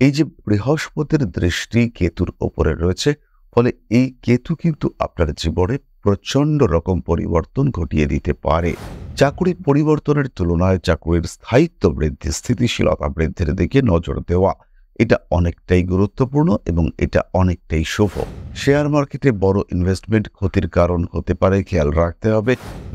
এই যে বৃহস্পতির দৃষ্টি কেতুর ওপরে রয়েছে, ফলে এই কেতু কিন্তু আপনার জীবনে প্রচন্ড রকম পরিবর্তন ঘটিয়ে দিতে পারে। চাকুরি পরিবর্তনের তুলনায় চাকুরির স্থায়িত্ব বৃদ্ধি, স্থিতিশীলতা বৃদ্ধির দিকে নজর দেওয়া, এটা অনেকটাই গুরুত্বপূর্ণ এবং এটা অনেকটাই শুভ। শেয়ার মার্কেটে বড় ইনভেস্টমেন্ট ক্ষতির কারণ হতে পারে, খেয়াল রাখতে হবে।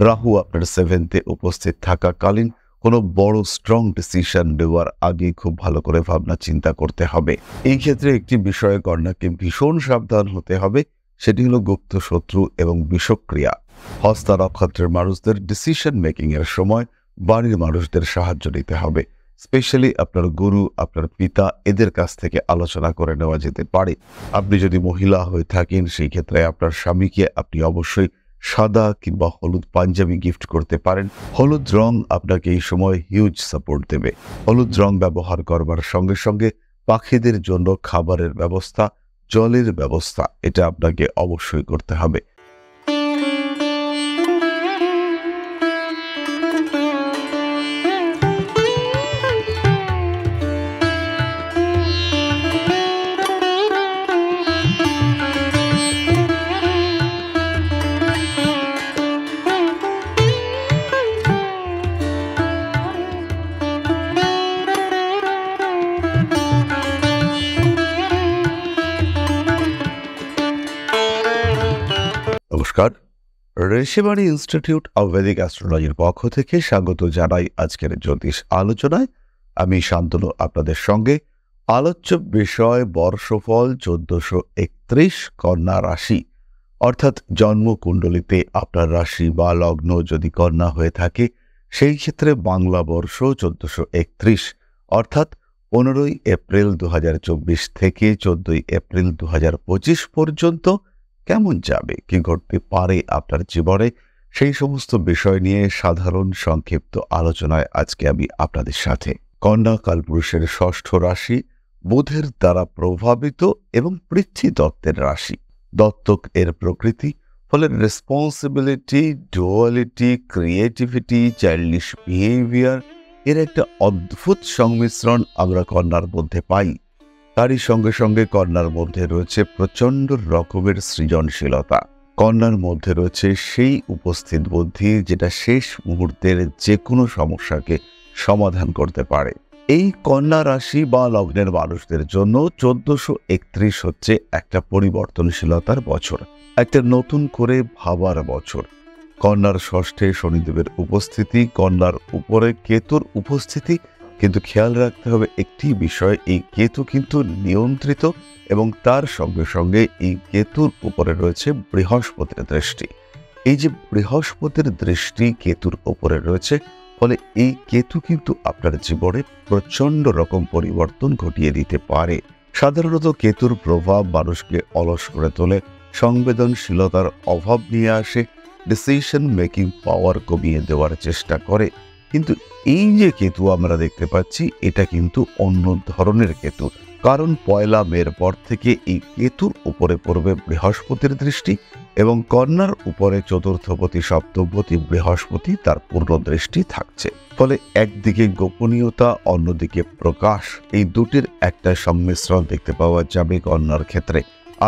রাহু আপনার 7th-এ উপস্থিত থাকাকালীন কোনো বড় স্ট্রং ডিসিশন নেওয়ার আগে খুব ভালো করে ভাবনা চিন্তা করতে হবে। এই ক্ষেত্রে একটি বিষয়ে কন্যাকে ভীষণ সাবধান হতে হবে, সেটি হলো গুপ্ত শত্রু এবং বিষক্রিয়া। হস্তা নক্ষত্রের মানুষদের ডিসিশন মেকিং এর সময় বাড়ির মানুষদের সাহায্য নিতে হবে। স্পেশালি আপনার গুরু, আপনার পিতা, এদের কাছ থেকে আলোচনা করে নেওয়া যেতে পারে। আপনি যদি মহিলা হয়ে থাকেন, সেই ক্ষেত্রে আপনার স্বামীকে আপনি অবশ্যই সাদা কিংবা হলুদ পাঞ্জাবি গিফট করতে পারেন। হলুদ রং আপনাকে এই সময় হিউজ সাপোর্ট দেবে। হলুদ রং ব্যবহার করবার সঙ্গে সঙ্গে পাখিদের জন্য খাবারের ব্যবস্থা, জলের ব্যবস্থা, এটা আপনাকে অবশ্যই করতে হবে। নমস্কার, ঋষিবাণী ইনস্টিটিউট অব ভেদিক অ্যাস্ট্রোলজির পক্ষ থেকে স্বাগত জানাই আজকের জ্যোতিষ আলোচনায়। আমি শান্তনু আপনাদের সঙ্গে। আলোচ্য বিষয় বর্ষফল 1431 কন্যা রাশি, অর্থাৎ জন্মকুণ্ডলিতে আপনার রাশি বা লগ্ন যদি কন্যা হয়ে থাকে, সেই ক্ষেত্রে বাংলা বর্ষ 1431 অর্থাৎ 15ই এপ্রিল 2024 থেকে 14ই এপ্রিল 2025 পর্যন্ত কেমন যাবে, কি ঘটতে পারে আপনার জীবনে, সেই সমস্ত বিষয় নিয়ে সাধারণ সংক্ষিপ্ত আলোচনায় আজকে আমি আপনাদের সাথে। কন্যা কালপুরুষের ষষ্ঠ রাশি, বুধের দ্বারা প্রভাবিত এবং পৃথ্বী দত্তের রাশি। দত্তক এর প্রকৃতি, ফলে responsibility, duality, creativity, childish behaviour এর একটা অদ্ভুত সংমিশ্রণ আমরা কন্যার মধ্যে পাই। তারই সঙ্গে সঙ্গে কন্যার মধ্যে রয়েছে প্রচন্ড রকমের সৃজনশীলতা। কন্যার মধ্যে রয়েছে সেই উপস্থিত বুদ্ধি যেটা শেষ মুহূর্তের যে কোনো সমস্যাকে সমাধান করতে পারে। এই কন্যা রাশি বা লগ্নের মানুষদের জন্য 1431 হচ্ছে একটা পরিবর্তনশীলতার বছর, একটা নতুন করে ভাবার বছর। কন্যার ষষ্ঠে শনিদেবের উপস্থিতি, কন্যার উপরে কেতুর উপস্থিতি, কিন্তু খেয়াল রাখতে হবে একটি বিষয়, এই কেতু কিন্তু নিয়ন্ত্রিত এবং তার সঙ্গে সঙ্গে এই কেতুর উপরে রয়েছে বৃহস্পতির দৃষ্টি। এই যে বৃহস্পতির দৃষ্টি কেতুর উপরে রয়েছে, ফলে এই কেতু কিন্তু আপনার জীবনে প্রচন্ড রকম পরিবর্তন ঘটিয়ে দিতে পারে। সাধারণত কেতুর প্রভাব মানুষকে অলস করে তোলে, সংবেদনশীলতার অভাব নিয়ে আসে, ডিসিশন মেকিং পাওয়ার কমিয়ে দেওয়ার চেষ্টা করে। কিন্তু এই যে কেতু আমরা দেখতে পাচ্ছি, এটা কিন্তু অন্য ধরনের কেতু, কারণ 1 মের পর থেকে এই কেতুর উপরে পড়বে বৃহস্পতির দৃষ্টি এবং কন্যার উপরে চতুর্থপতি সপ্তমপতি বৃহস্পতি তার পূর্ণ দৃষ্টি থাকছে। ফলে একদিকে গোপনীয়তা, অন্যদিকে প্রকাশ, এই দুটির একটা সংমিশ্রণ দেখতে পাওয়া যাবে কন্যার ক্ষেত্রে।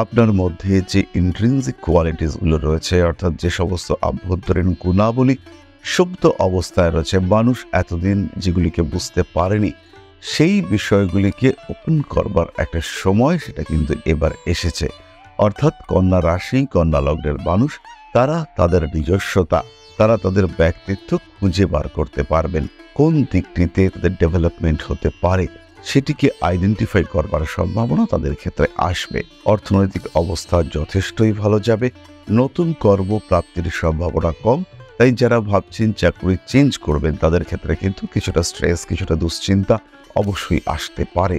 আপনার মধ্যে যে ইন্ট্রিনসিক কোয়ালিটিসগুলো রয়েছে, অর্থাৎ যে সমস্ত আভ্যন্তরীণ গুণাবলী সুপ্ত অবস্থায় রয়েছে, মানুষ এতদিন যেগুলিকে বুঝতে পারেনি, সেই বিষয়গুলিকে ওপেন করবার একটা সময় সেটা কিন্তু এবার এসেছে। অর্থাৎ কন্যা রাশি, কন্যা লগ্নের মানুষ, তারা তাদের নিজস্বতা, তারা তাদের ব্যক্তিত্ব খুঁজে বার করতে পারবেন। কোন দিকটিতে তাদের ডেভেলপমেন্ট হতে পারে সেটিকে আইডেন্টিফাই করবার সম্ভাবনা তাদের ক্ষেত্রে আসবে। অর্থনৈতিক অবস্থা যথেষ্টই ভালো যাবে, নতুন কর্মপ্রাপ্তির সম্ভাবনা কম। তাই যারা ভাবছেন চাকরি চেঞ্জ করবেন, তাদের ক্ষেত্রে কিন্তু কিছুটা স্ট্রেস, কিছুটা দুশ্চিন্তা অবশ্যই আসতে পারে।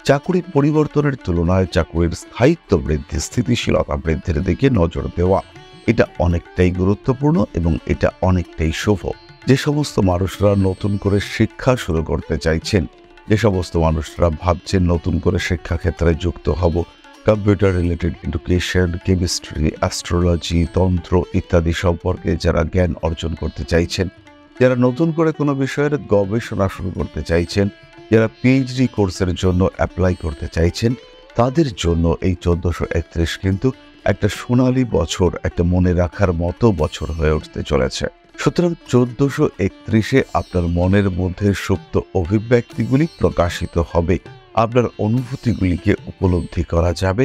চাকরি পরিবর্তনের তুলনায় চাকরির স্থায়িত্ব বৃদ্ধি, স্থিতিশীলতা বৃদ্ধির দিকে নজর দেওয়া, এটা অনেকটাই গুরুত্বপূর্ণ এবং এটা অনেকটাই শুভ। যে সমস্ত মানুষরা নতুন করে শিক্ষা শুরু করতে চাইছেন, যে সমস্ত মানুষরা ভাবছেন নতুন করে শিক্ষাক্ষেত্রে যুক্ত হব, computer related education, chemistry, astrology, তন্ত্র ইত্যাদি সম্পর্কে যারা জ্ঞান অর্জন করতে চাইছেন, যারা নতুন করে কোনো বিষয়ের গবেষণা শুরু করতে চাইছেন, যারা পিএইচডি কোর্সের জন্য অ্যাপ্লাই করতে চাইছেন তাদের জন্য এই 1431 কিন্তু একটা সোনালী বছর, একটা মনে রাখার মতো বছর হয়ে উঠতে চলেছে। সুতরাং 1431-এ আপনার মনের মধ্যে সুপ্ত অভিব্যক্তিগুলি প্রকাশিত হবে, আপনার অনুভূতিগুলিকে উপলব্ধি করা যাবে,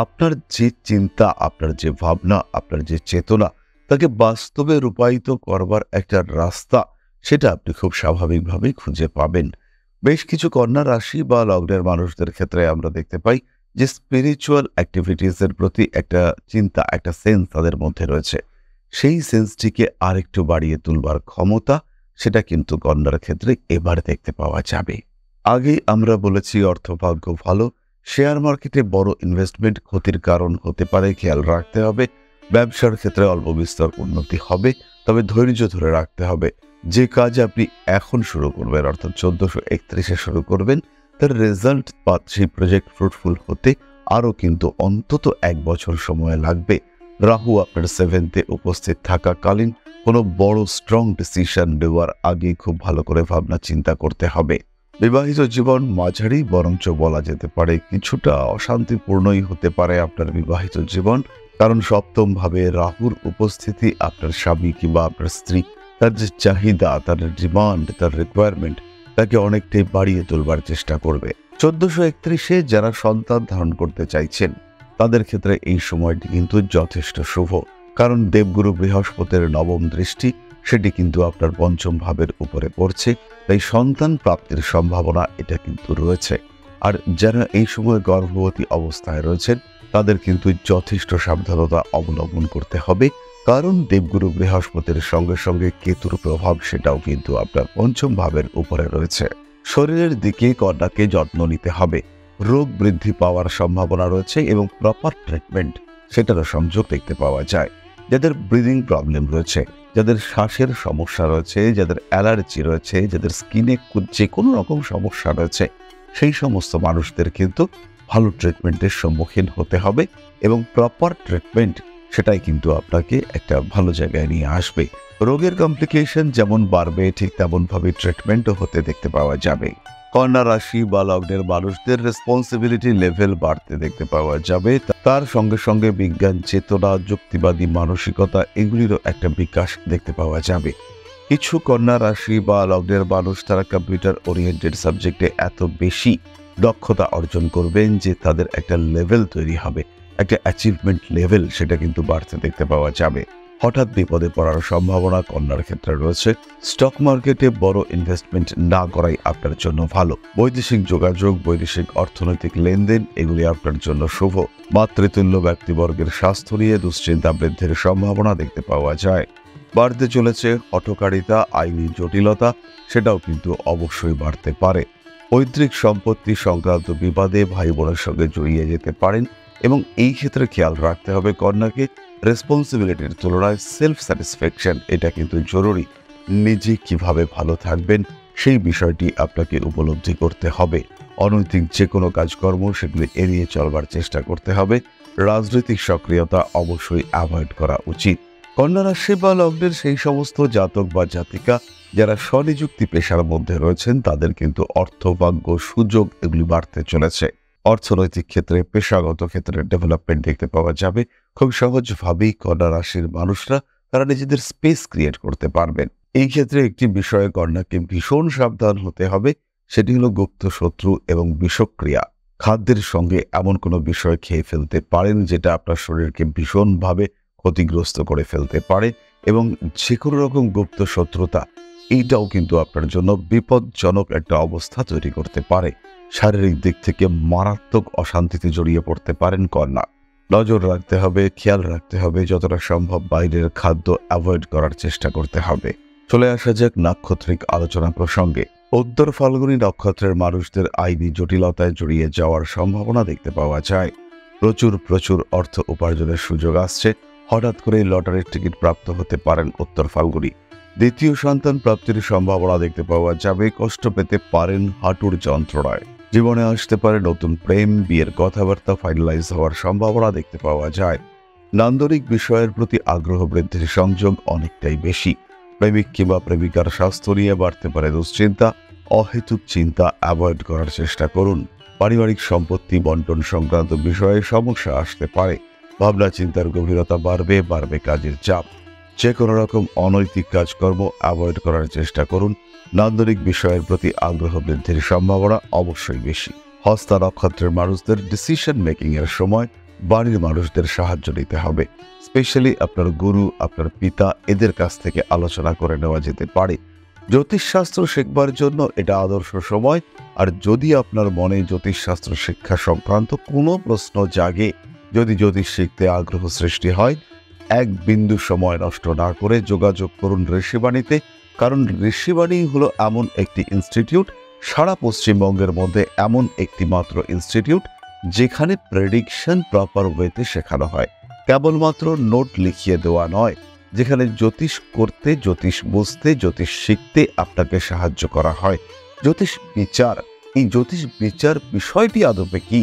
আপনার যে চিন্তা, আপনার যে ভাবনা, আপনার যে চেতনা, তাকে বাস্তবে রূপায়িত করবার একটা রাস্তা, সেটা আপনি খুব স্বাভাবিকভাবেই খুঁজে পাবেন। বেশ কিছু কন্যা রাশি বা লগ্নের মানুষদের ক্ষেত্রে আমরা দেখতে পাই যে স্পিরিচুয়াল অ্যাক্টিভিটিসের প্রতি একটা চিন্তা, একটা সেন্স তাদের মধ্যে রয়েছে। সেই সেন্সটিকে আরেকটু বাড়িয়ে তুলবার ক্ষমতা, সেটা কিন্তু কন্যার ক্ষেত্রে এবার দেখতে পাওয়া যাবে। আগেই আমরা বলেছি অর্থভাগ্য ভালো, শেয়ার মার্কেটে বড় ইনভেস্টমেন্ট ক্ষতির কারণ হতে পারে, খেয়াল রাখতে হবে। ব্যবসার ক্ষেত্রে অল্প বিস্তর উন্নতি হবে, তবে ধৈর্য ধরে রাখতে হবে। যে কাজ আপনি এখন শুরু করবেন, অর্থাৎ 1431-এ শুরু করবেন, তার রেজাল্ট বা সেই প্রজেক্ট ফ্রুটফুল হতে আরও কিন্তু অন্তত 1 বছর সময় লাগবে। রাহু আপনার 7th-এ উপস্থিত থাকাকালীন কোনো বড় স্ট্রং ডিসিশন নেওয়ার আগে খুব ভালো করে ভাবনা চিন্তা করতে হবে। বিবাহিত জীবন মাঝারি, বরঞ্চ বলা যেতে পারে কিছুটা অশান্তিপূর্ণই হতে পারে আপনার বিবাহিত জীবন, কারণ 7ম ভাবে রাহুর উপস্থিতি আপনার স্বামী কিংবা আপনার স্ত্রী, তার যে চাহিদা, তার ডিমান্ড, তার রিকোয়ারমেন্ট, তাকে অনেকটাই বাড়িয়ে তোলবার চেষ্টা করবে। 1431-এ যারা সন্তান ধারণ করতে চাইছেন তাদের ক্ষেত্রে এই সময়টি কিন্তু যথেষ্ট শুভ, কারণ দেবগুরু বৃহস্পতির 9ম দৃষ্টি, সেটি কিন্তু আপনার 5ম ভাবের উপরে পড়ছে, তাই সন্তান প্রাপ্তির সম্ভাবনা এটা কিন্তু রয়েছে। আর যারা এই সময় গর্ভবতী অবস্থায় রয়েছেন তাদের কিন্তু যথেষ্ট সাবধানতা অবলম্বন করতে হবে, কারণ দেবগুরু বৃহস্পতির সঙ্গে সঙ্গে কেতুর প্রভাব সেটাও কিন্তু আপনার 5ম ভাবের উপরে রয়েছে। শরীরের দিকে কন্যাকে যত্ন নিতে হবে, রোগ বৃদ্ধি পাওয়ার সম্ভাবনা রয়েছে এবং প্রপার ট্রিটমেন্ট সেটারও সংযোগ দেখতে পাওয়া যায়। যাদের ব্রিদিং প্রবলেম রয়েছে, যাদের শ্বাসের সমস্যা রয়েছে, যাদের অ্যালার্জি রয়েছে, যাদের স্কিনে যে কোনো রকম সমস্যা রয়েছে, সেই সমস্ত মানুষদের কিন্তু ভালো ট্রিটমেন্টের সম্মুখীন হতে হবে এবং প্রপার ট্রিটমেন্ট সেটাই কিন্তু আপনাকে একটা ভালো জায়গায় নিয়ে আসবে। রোগের কমপ্লিকেশন যেমন বাড়বে, ঠিক তেমনভাবে ট্রিটমেন্টও হতে দেখতে পাওয়া যাবে। কন্যা রাশি বা লগ্নের মানুষদের রেসপন্সিবিলিটি লেভেল বাড়তে দেখতে পাওয়া যাবে, তার সঙ্গে সঙ্গে বিজ্ঞান চেতনা, যুক্তিবাদী মানসিকতা, এগুলিরও একটা বিকাশ দেখতে পাওয়া যাবে। কিছু কন্যা রাশি বা লগ্নের মানুষ তারা কম্পিউটার ওরিয়েন্টেড সাবজেক্টে এত বেশি দক্ষতা অর্জন করবেন যে তাদের একটা লেভেল তৈরি হবে, একটা অ্যাচিভমেন্ট লেভেল সেটা কিন্তু বাড়তে দেখতে পাওয়া যাবে। হঠাৎ বিপদে পড়ার সম্ভাবনা কন্যার ক্ষেত্রে রয়েছে। স্টক মার্কেটে বড় ইনভেস্টমেন্ট না করাই আপনার জন্য ভালো। বৈদেশিক যোগাযোগ, বৈদেশিক অর্থনৈতিক লেনদেন, এগুলি আপনার জন্য শুভ। মাতৃতুল্য ব্যক্তিবর্গের স্বাস্থ্য নিয়ে দুশ্চিন্তা বৃদ্ধির সম্ভাবনা দেখতে পাওয়া যায়। বাড়তে চলেছে হঠকারিতা, আইনি জটিলতা, সেটাও কিন্তু অবশ্যই বাড়তে পারে। পৈতৃক সম্পত্তি সংক্রান্ত বিবাদে ভাই বোনের সঙ্গে জড়িয়ে যেতে পারেন এবং এই ক্ষেত্রে খেয়াল রাখতে হবে কন্যাকে রেসপন্সিবিলিটির তুলনায় সেলফ স্যাটিসফ্যাকশন এটা কিন্তু জরুরি। নিজে কিভাবে ভালো থাকবেন সেই বিষয়টি আপনাকে উপলব্ধি করতে হবে। অনৈতিক যে কোনো কাজকর্ম সেগুলি এড়িয়ে চলবার চেষ্টা করতে হবে। রাজনৈতিক সক্রিয়তা অবশ্যই অ্যাভয়েড করা উচিত। কন্যা রাশি বা লগ্নের সেই সমস্ত জাতক বা জাতিকা যারা স্বনিযুক্তি পেশার মধ্যে রয়েছেন তাদের কিন্তু অর্থভাগ্য, সুযোগ এগুলি বাড়তে চলেছে। অর্থনৈতিক ক্ষেত্রে, পেশাগত ক্ষেত্রে ডেভেলপমেন্ট দেখতে পাওয়া যাবে। খুব সহজভাবেই কন্যা রাশির মানুষরা তারা নিজেদের স্পেস ক্রিয়েট করতে পারবেন। এই ক্ষেত্রে একটি বিষয়ে কন্যাকে ভীষণ সাবধান হতে হবে, সেটি হলো গুপ্ত শত্রু এবং বিষক্রিয়া। খাদ্যের সঙ্গে এমন কোনো বিষয় খেয়ে ফেলতে পারেন যেটা আপনার শরীরকে ভীষণভাবে ক্ষতিগ্রস্ত করে ফেলতে পারে এবং যে কোনো রকম গুপ্ত শত্রুতা এইটাও কিন্তু আপনার জন্য বিপজ্জনক একটা অবস্থা তৈরি করতে পারে। শারীরিক দিক থেকে মারাত্মক অশান্তিতে জড়িয়ে পড়তে পারেন কন্যা। নজর রাখতে হবে, খেয়াল রাখতে হবে, যতটা সম্ভব বাইরের খাদ্য অ্যাভয়েড করার চেষ্টা করতে হবে। চলে আসা যাক নাক্ষত্রিক আলোচনা প্রসঙ্গে। উত্তর ফাল্গুনী নক্ষত্রের মানুষদের আইনি জটিলতায় জড়িয়ে যাওয়ার সম্ভাবনা দেখতে পাওয়া যায়। প্রচুর অর্থ উপার্জনের সুযোগ আসছে। হঠাৎ করে লটারির টিকিট প্রাপ্ত হতে পারেন উত্তর ফাল্গুনী। দ্বিতীয় সন্তান প্রাপ্তির সম্ভাবনা দেখতে পাওয়া যাবে। কষ্ট পেতে পারেন হাঁটুর যন্ত্রণায়। জীবনে আসতে পারে নতুন প্রেম, বিয়ের কথাবার্তা ফাইনালাইজ হওয়ার সম্ভাবনা দেখতে পাওয়া যায়। নান্দনিক বিষয়ের প্রতি আগ্রহ বৃদ্ধির সংযোগ অনেকটাই বেশি। প্রেমিক কিংবা প্রেমিকার স্বাস্থ্য নিয়ে বাড়তে পারে দুশ্চিন্তা। অহেতুক চিন্তা অ্যাভয়েড করার চেষ্টা করুন। পারিবারিক সম্পত্তি বন্টন সংক্রান্ত বিষয়ে সমস্যা আসতে পারে। ভাবনা চিন্তার গভীরতা বাড়বে কাজের চাপ। যে কোনো রকম অনৈতিক কাজকর্ম অ্যাভয়েড করার চেষ্টা করুন। নান্দনিক বিষয়ের প্রতি আগ্রহ বৃদ্ধির সম্ভাবনা অবশ্যই বেশি। হস্তা নক্ষত্রের মানুষদের ডিসিশন মেকিং এর সময় বাড়ির মানুষদের সাহায্য নিতে হবে। স্পেশালি আপনার গুরু, আপনার পিতা, এদের কাছ থেকে আলোচনা করে নেওয়া যেতে পারে। জ্যোতিষশাস্ত্র শিখবার জন্য এটা আদর্শ সময়। আর যদি আপনার মনে জ্যোতিষশাস্ত্র শিক্ষা সংক্রান্ত কোনো প্রশ্ন জাগে, যদি জ্যোতিষ শিখতে আগ্রহ সৃষ্টি হয়, এক বিন্দু সময় নষ্ট না করে যোগাযোগ করুন ঋষিবাণীতে। কারণ ঋষিবাণী হলো এমন একটি ইনস্টিটিউট, সারা পশ্চিমবঙ্গের মধ্যে এমন একটি মাত্র ইনস্টিটিউট যেখানে প্রেডিকশন প্রপার ওয়েতে শেখানো হয়। কেবলমাত্র নোট লিখিয়ে দেওয়া নয়, যেখানে জ্যোতিষ করতে, জ্যোতিষ বুঝতে, জ্যোতিষ শিখতে আপনাকে সাহায্য করা হয়। জ্যোতিষ বিচার, এই জ্যোতিষ বিচার বিষয়টি আদপে কি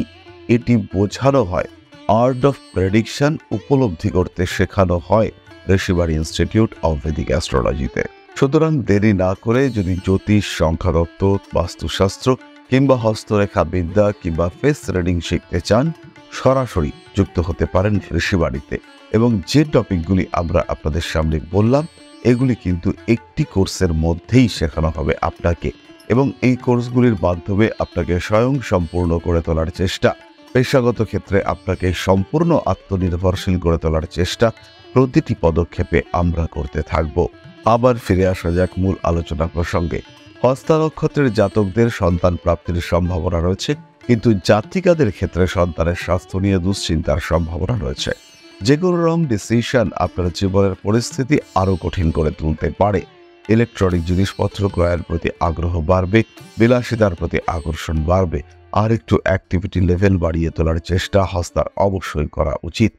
এটি বোঝানো হয়। আর্ট অফ প্রেডিকশন উপলব্ধি করতে শেখানো হয় ঋষিবাণী ইনস্টিটিউট অফ ভেদিক অ্যাস্ট্রোলজিতে। সুতরাং দেরি না করে যদি জ্যোতিষ, সংখ্যাতত্ত্ব, বাস্তুশাস্ত্র কিংবা হস্তরেখা বিদ্যা কিংবা ফেস রিডিং শিখতে চান, সরাসরি যুক্ত হতে পারেন ঋষিবাণীতে। এবং যে টপিকগুলি আমরা আপনাদের সামনে বললাম, এগুলি কিন্তু একটি কোর্সের মধ্যেই শেখানো হবে আপনাকে। এবং এই কোর্সগুলির মাধ্যমে আপনাকে স্বয়ং সম্পূর্ণ করে তোলার চেষ্টা, পেশাগত ক্ষেত্রে আপনাকে সম্পূর্ণ আত্মনির্ভরশীল করে তোলার চেষ্টা প্রতিটি পদক্ষেপে আমরা করতে থাকব। আবার ফিরে আসা যাক মূল আলোচনা প্রসঙ্গে। হস্তা নক্ষত্রের জাতকদের সন্তান প্রাপ্তির সম্ভাবনা রয়েছে, কিন্তু জাতিকাদের ক্ষেত্রে সন্তানের স্বাস্থ্য নিয়ে দুশ্চিন্তার সম্ভাবনা রয়েছে। যে কোনো রং ডিসিশন আপনার জীবনের পরিস্থিতি আরও কঠিন করে তুলতে পারে। ইলেকট্রনিক জিনিসপত্র ক্রয়ের প্রতি আগ্রহ বাড়বে, বিলাসিতার প্রতি আকর্ষণ বাড়বে। আর একটু অ্যাক্টিভিটি লেভেল বাড়িয়ে তোলার চেষ্টা হস্তার অবশ্যই করা উচিত।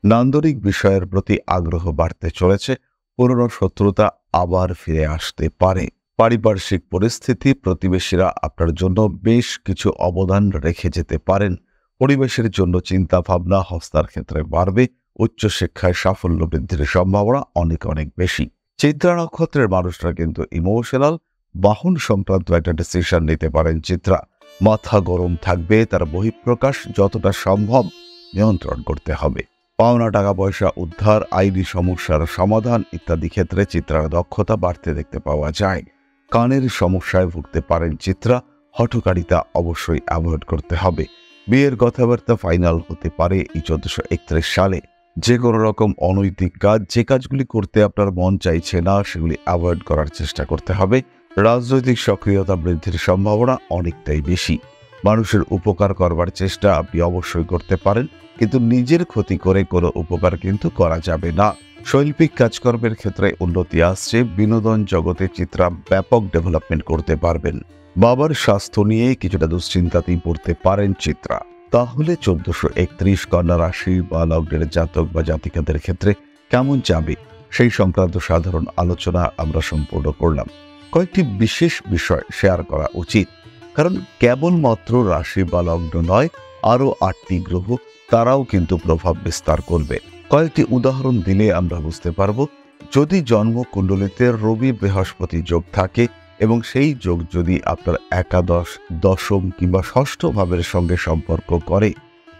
নান্দনিক বিষয়ের প্রতি আগ্রহ বাড়তে চলেছে। পুরনো শত্রুতা আবার ফিরে আসতে পারে। পারিপার্শ্বিক পরিস্থিতি, প্রতিবেশীরা আপনার জন্য বেশ কিছু অবদান রেখে যেতে পারেন। পরিবেশের জন্য চিন্তা ভাবনা হস্তার ক্ষেত্রে বাড়বে। উচ্চশিক্ষায় সাফল্য বৃদ্ধির সম্ভাবনা অনেক বেশি। চিত্রা নক্ষত্রের মানুষরা কিন্তু ইমোশনাল, বাহন সংক্রান্ত একটা ডিসিশন নিতে পারেন। চিত্রা মাথা গরম থাকবে, তার বহিঃপ্রকাশ যতটা সম্ভব নিয়ন্ত্রণ করতে হবে। পাওনা টাকা পয়সা উদ্ধার, আইনি সমস্যার সমাধান ইত্যাদি ক্ষেত্রে চিত্রার দক্ষতা বাড়তে দেখতে পাওয়া যায়। কানের সমস্যায় ভুগতে পারেন চিত্রা, হঠকারিতা অবশ্যই অ্যাভয়েড করতে হবে। বিয়ের কথাবার্তা ফাইনাল হতে পারে এই 1431 সালে। যে কোনো রকম অনৈতিক কাজ, যে কাজগুলি করতে আপনার মন চাইছে না, সেগুলি অ্যাভয়েড করার চেষ্টা করতে হবে। রাজনৈতিক সক্রিয়তা বৃদ্ধির সম্ভাবনা অনেকটাই বেশি। মানুষের উপকার করবার চেষ্টা আপনি অবশ্যই করতে পারেন, কিন্তু নিজের ক্ষতি করে কোনো উপকার কিন্তু করা যাবে না। শৈল্পিক কাজকর্মের ক্ষেত্রে উন্নতি আসছে। বিনোদন জগতে চিত্রা ব্যাপক ডেভেলপমেন্ট করতে পারবেন। বাবার স্বাস্থ্য নিয়ে কিছুটা দুশ্চিন্তাতেই পড়তে পারেন চিত্রা। তাহলে 1431 কন্যা রাশি বা লগ্নের জাতক বা জাতিকাদের ক্ষেত্রে কেমন যাবে সেই সংক্রান্ত সাধারণ আলোচনা আমরা সম্পূর্ণ করলাম। কয়েকটি বিশেষ বিষয় শেয়ার করা উচিত, কারণ কেবলমাত্র রাশি বা লগ্ন নয়, আরও 8টি গ্রহ, তারাও কিন্তু প্রভাব বিস্তার করবে। কয়েকটি উদাহরণ দিলে আমরা বুঝতে পারব। যদি জন্মকুণ্ডলিতে রবি বৃহস্পতি যোগ থাকে এবং সেই যোগ যদি আপনার একাদশ, দশম কিংবা ষষ্ঠ ভাবের সঙ্গে সম্পর্ক করে,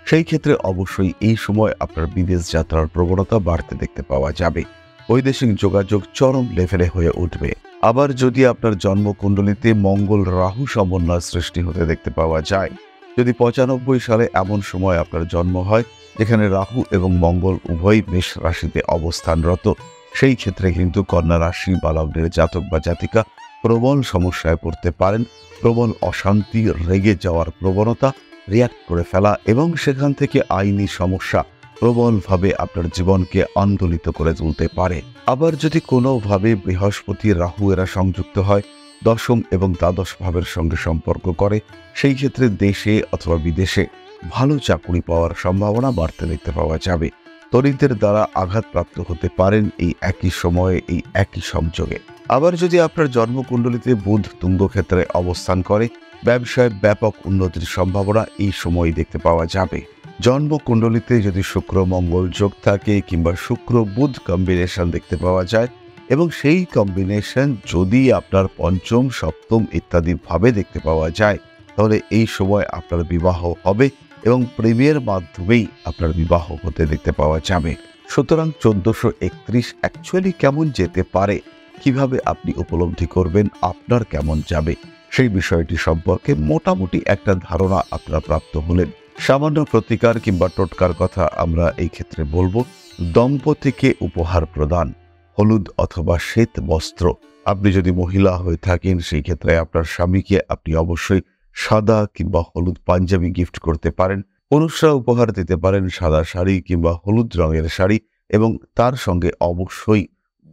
সেই ক্ষেত্রে অবশ্যই এই সময় আপনার বিদেশ যাত্রার প্রবণতা বাড়তে দেখতে পাওয়া যাবে। বৈদেশিক যোগাযোগ চরম লেভেলে হয়ে উঠবে। আবার যদি আপনার জন্মকুণ্ডলিতে মঙ্গল রাহু সমন্বয় সৃষ্টি হতে দেখতে পাওয়া যায়, যদি 95 সালে এমন সময় আপনার জন্ম হয় যেখানে রাহু এবং মঙ্গল উভয় মেষ রাশিতে অবস্থানরত, সেই ক্ষেত্রে কিন্তু কন্যা রাশি বা লগ্নের জাতক বা জাতিকা প্রবল সমস্যায় পড়তে পারেন। প্রবল অশান্তি, রেগে যাওয়ার প্রবণতা, রিয়াক্ট করে ফেলা এবং সেখান থেকে আইনি সমস্যা প্রবলভাবে আপনার জীবনকে আন্দোলিত করে তুলতে পারে। আবার যদি কোনোভাবে বৃহস্পতি রাহু এরা সংযুক্ত হয়, দশম এবং দ্বাদশ ভাবের সঙ্গে সম্পর্ক করে, সেই ক্ষেত্রে দেশে অথবা বিদেশে ভালো চাকরি পাওয়ার সম্ভাবনা বাড়তে দেখতে পাওয়া যাবে। তড়িতের দ্বারা আঘাতপ্রাপ্ত হতে পারেন এই একই সময়ে, এই একই সংযোগে। আবার যদি আপনার জন্মকুণ্ডলিতে বুধ তুঙ্গ ক্ষেত্রে অবস্থান করে, ব্যবসায় ব্যাপক উন্নতির সম্ভাবনা এই সময় দেখতে পাওয়া যাবে। জন্মকুণ্ডলিতে যদি শুক্র মঙ্গল যোগ থাকে কিংবা শুক্র বুধ কম্বিনেশন দেখতে পাওয়া যায়, এবং সেই কম্বিনেশন যদি আপনার পঞ্চম, সপ্তম ইত্যাদি ভাবে দেখতে পাওয়া যায়, তাহলে এই সময় আপনার বিবাহ হবে এবং প্রেমের মাধ্যমেই আপনার বিবাহ হতে দেখতে পাওয়া যাবে। সুতরাং 1431 অ্যাকচুয়ালি কেমন যেতে পারে, কিভাবে আপনি উপলব্ধি করবেন আপনার কেমন যাবে, সেই বিষয়টি সম্পর্কে মোটামুটি একটা ধারণা আপনারা প্রাপ্ত হলেন। সামান্য প্রতিকার কিংবা টোটকার কথা আমরা এই ক্ষেত্রে বলবো। দম্পতিকে উপহার প্রদান, হলুদ অথবা শ্বেত বস্ত্র। আপনি যদি মহিলা হয়ে থাকেন, সেই ক্ষেত্রে আপনার স্বামীকে আপনি অবশ্যই সাদা কিংবা হলুদ পাঞ্জাবি গিফট করতে পারেন। পুরুষরা উপহার দিতে পারেন সাদা শাড়ি কিংবা হলুদ রঙের শাড়ি, এবং তার সঙ্গে অবশ্যই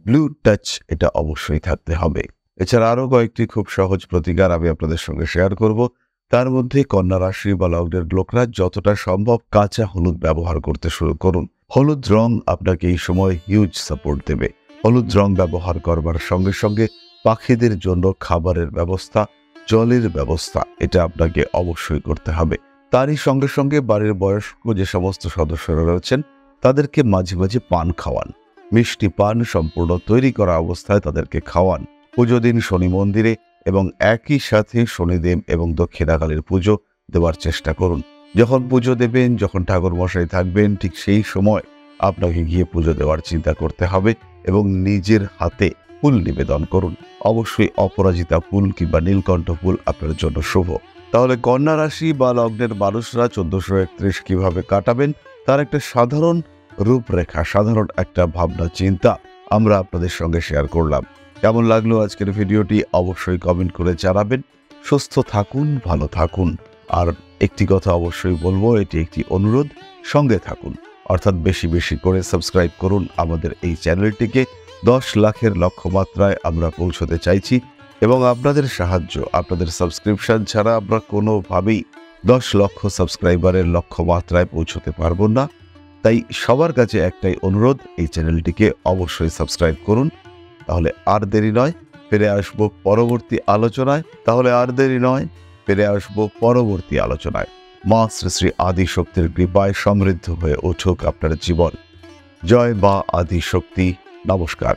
ব্লু টাচ এটা অবশ্যই থাকতে হবে। এছাড়া আরও কয়েকটি খুব সহজ প্রতিকার আমি আপনাদের সঙ্গে শেয়ার করব। তার মধ্যে কন্যা রাশি বা লগ্নের লোকরা যতটা সম্ভব কাঁচা হলুদ ব্যবহার করতে শুরু করুন। হলুদ রং আপনাকে এই সময় হিউজ সাপোর্ট দেবে। হলুদ রং ব্যবহার করবার সঙ্গে সঙ্গে পাখিদের জন্য খাবারের ব্যবস্থা, জলের ব্যবস্থা এটা আপনাকে অবশ্যই করতে হবে। তারই সঙ্গে সঙ্গে বাড়ির বয়স্ক যে সমস্ত সদস্যরা রয়েছেন তাদেরকে মাঝে মাঝে পান খাওয়ান। মিষ্টি পান সম্পূর্ণ তৈরি করা অবস্থায় তাদেরকে খাওয়ান। পুজো দিন শনি মন্দিরে, এবং একই সাথে শনিদেব এবং দক্ষিণাকালীর পুজো দেওয়ার চেষ্টা করুন। যখন পুজো দেবেন, যখন ঠাকুর মশাই থাকবেন, ঠিক সেই সময় আপনাকে গিয়ে পুজো দেওয়ার চিন্তা করতে হবে এবং নিজের হাতে ফুল নিবেদন করুন। অবশ্যই অপরাজিতা ফুল কিংবা নীলকণ্ঠ ফুল আপনার জন্য শুভ। তাহলে কন্যা রাশি বা লগ্নের মানুষরা 1431 কিভাবে কাটাবেন তার একটা সাধারণ রূপরেখা, সাধারণ একটা ভাবনা চিন্তা আমরা আপনাদের সঙ্গে শেয়ার করলাম। কেমন লাগলো আজকের ভিডিওটি অবশ্যই কমেন্ট করে জানাবেন। সুস্থ থাকুন, ভালো থাকুন। আর একটি কথা অবশ্যই বলবো, এটি একটি অনুরোধ, সঙ্গে থাকুন, অর্থাৎ বেশি বেশি করে সাবস্ক্রাইব করুন আমাদের এই চ্যানেলটিকে। 10 লাখের লক্ষ্যমাত্রায় আমরা পৌঁছতে চাইছি, এবং আপনাদের সাহায্য, আপনাদের সাবস্ক্রিপশন ছাড়া আমরা কোনোভাবেই 10 লক্ষ সাবস্ক্রাইবারের লক্ষ্যমাত্রায় পৌঁছতে পারবো না। তাই সবার কাছে একটাই অনুরোধ, এই চ্যানেলটিকে অবশ্যই সাবস্ক্রাইব করুন। তাহলে আর দেরি নয়, ফিরে আসবো পরবর্তী আলোচনায়। মা শ্রী শ্রী আদি শক্তির কৃপায় সমৃদ্ধ হয়ে উঠুক আপনার জীবন। জয় মা আদি শক্তি। নমস্কার।